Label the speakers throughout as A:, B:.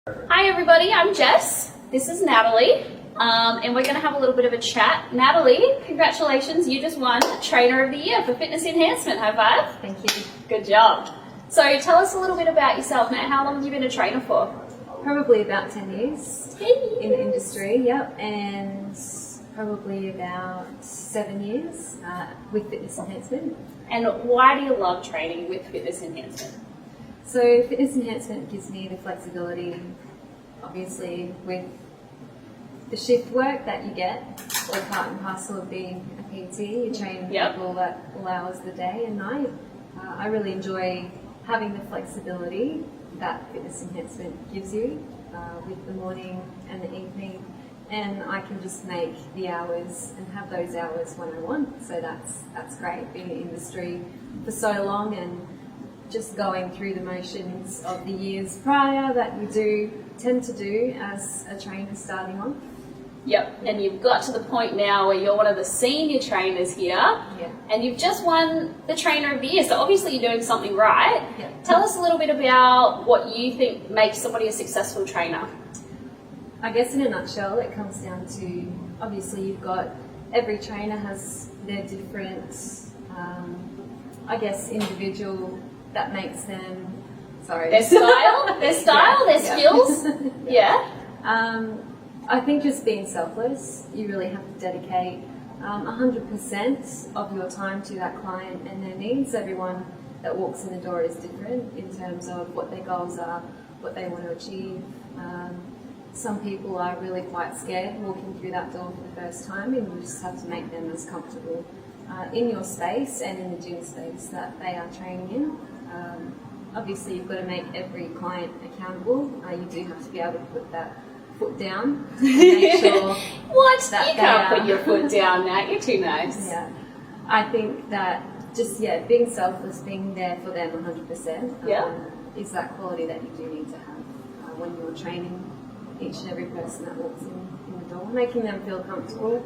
A: Hi everybody, I'm Jess. This is Natalie, and we're going to have a little bit of a chat. Natalie, congratulations, you just won Trainer of the Year for Fitness Enhancement. High five.
B: Thank you.
A: Good job. So tell us a little bit about yourself, Nat. How long have you been a trainer for?
B: Probably about 10 years in the industry, yep, and probably about 7 years with Fitness Enhancement.
A: And why do you love training with Fitness Enhancement?
B: So Fitness Enhancement gives me the flexibility, obviously, with the shift work that you get, or part and parcel of being a PT. You train people at all hours of the day and night. I really enjoy having the flexibility that Fitness Enhancement gives you with the morning and the evening, and I can just make the hours and have those hours when I want. So that's great, being in the industry for so long and just going through the motions of the years prior that you tend to do as a trainer starting off.
A: Yep, and you've got to the point now where you're one of the senior trainers here, and you've just won the Trainer of the Year, so obviously you're doing something right. Tell us a little bit about what you think makes somebody a successful trainer.
B: I guess in a nutshell, it comes down to, obviously you've got, every trainer has their different, I guess, individual that makes them, their style, their skills. I think just being selfless, you really have to dedicate 100% of your time to that client and their needs. Everyone that walks in the door is different in terms of what their goals are, what they want to achieve. Some people are really quite scared walking through that door for the first time, and you just have to make them as comfortable in your space and in the gym space that they are training in. Obviously, you've got to make every client accountable. You do have to be able to put that foot down to make sure that
A: you can't put your foot down now. You're too nice.
B: Yeah, I think that just being selfless, being there for them 100% is that quality that you do need to have when you're training each and every person that walks in the door, making them feel comfortable,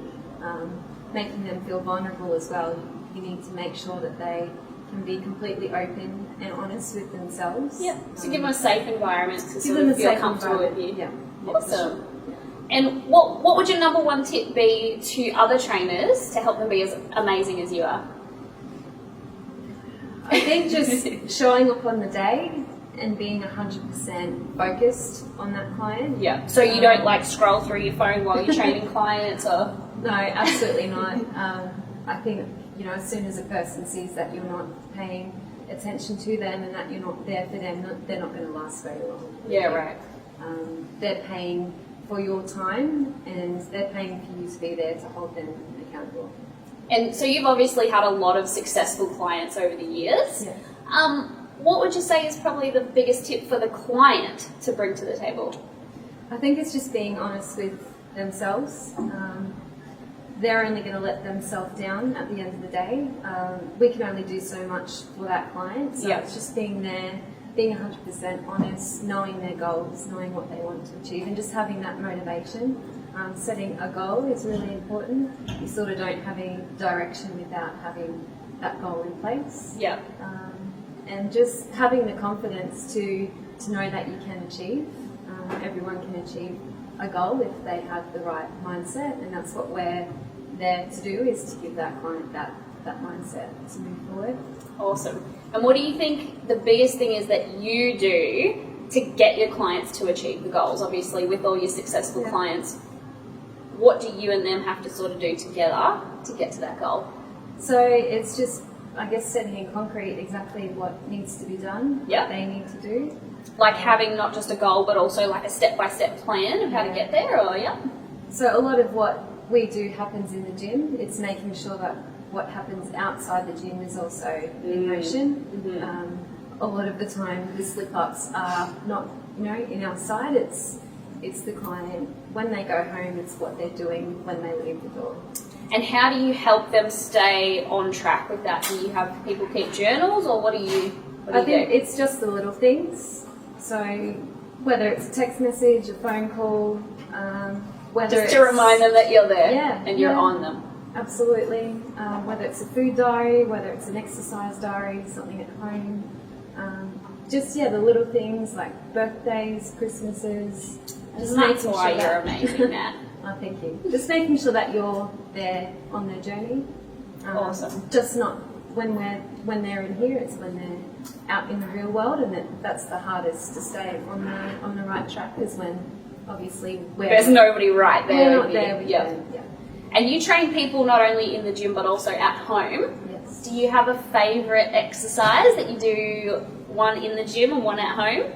B: making them feel vulnerable as well. You need to make sure that they can be completely open and honest with themselves.
A: So give them a safe environment to sort of feel comfortable with you. Awesome. And what would your number one tip be to other trainers to help them be as amazing as you are?
B: I think just showing up on the day and being 100% focused on that client.
A: So you don't like scroll through your phone while you're training clients, or?
B: No, absolutely not. I think, as soon as a person sees that you're not paying attention to them and that you're not there for them, they're not going to last very long. They're paying for your time, and they're paying for you to be there to hold them accountable.
A: And so you've obviously had a lot of successful clients over the years. What would you say is probably the biggest tip for the client to bring to the table?
B: I think it's just being honest with themselves. They're only going to let themselves down at the end of the day. We can only do so much for that client, so it's just being there, being 100% honest, knowing their goals, knowing what they want to achieve, and just having that motivation. Setting a goal is really important. You sort of don't have any direction without having that goal in place. And just having the confidence to know that you can achieve. Everyone can achieve a goal if they have the right mindset, and that's what we're there to do, is to give that client that mindset to move forward.
A: Awesome. And what do you think the biggest thing is that you do to get your clients to achieve the goals? Obviously, with all your successful clients, what do you and them have to sort of do together to get to that goal?
B: So it's just, I guess, setting in concrete exactly what needs to be done, what they need to do.
A: Like having not just a goal, but also like a step-by-step plan of how to get there, or
B: So a lot of what we do happens in the gym. It's making sure that what happens outside the gym is also in motion. A lot of the time the slip-ups are not, in our side. It's the client. When they go home, it's what they're doing when they leave the door.
A: And how do you help them stay on track with that? Do you have people keep journals, or what do you do?
B: I think it's just the little things. So whether it's a text message, a phone call,
A: just to remind them that you're there and you're on them.
B: Absolutely. Whether it's a food diary, whether it's an exercise diary, something at home. just the little things like birthdays, Christmases.
A: And that's why you're amazing, Nat.
B: Oh, thank you. Just making sure that you're there on their journey.
A: Awesome.
B: Just not when they're in here, it's when they're out in the real world, and that's the hardest to stay on the right track, is when obviously
A: there's nobody right there.
B: We're not there with them. Yeah.
A: And you train people not only in the gym but also at home.
B: Yes.
A: Do you have a favourite exercise that you do, one in the gym and one at home?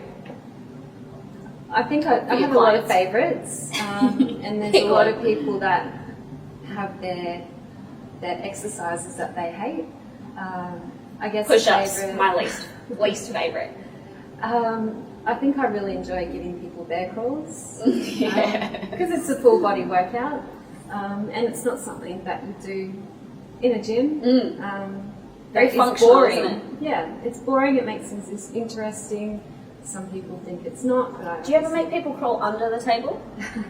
B: I think I have a lot of favourites, and there's a lot of people that have their exercises that they hate. I guess
A: Push-ups, my least favourite.
B: I think I really enjoy giving people bear crawls
A: Yeah.
B: because it's a full body workout, and it's not something that you do in a gym.
A: Very functional,
B: boring.
A: isn't it?
B: Yeah, it's boring. It makes things interesting. Some people think it's not. But
A: Do you ever make people crawl under the table?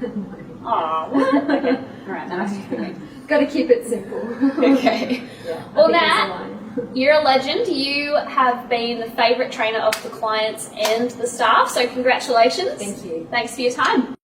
B: No.
A: Oh, what? Okay. All right, that's
B: Got to keep it simple.
A: Okay.
B: Yeah,
A: Well, Nat, you're a legend. You have been the favourite trainer of the clients and the staff, so congratulations.
B: Thank you.
A: Thanks for your time.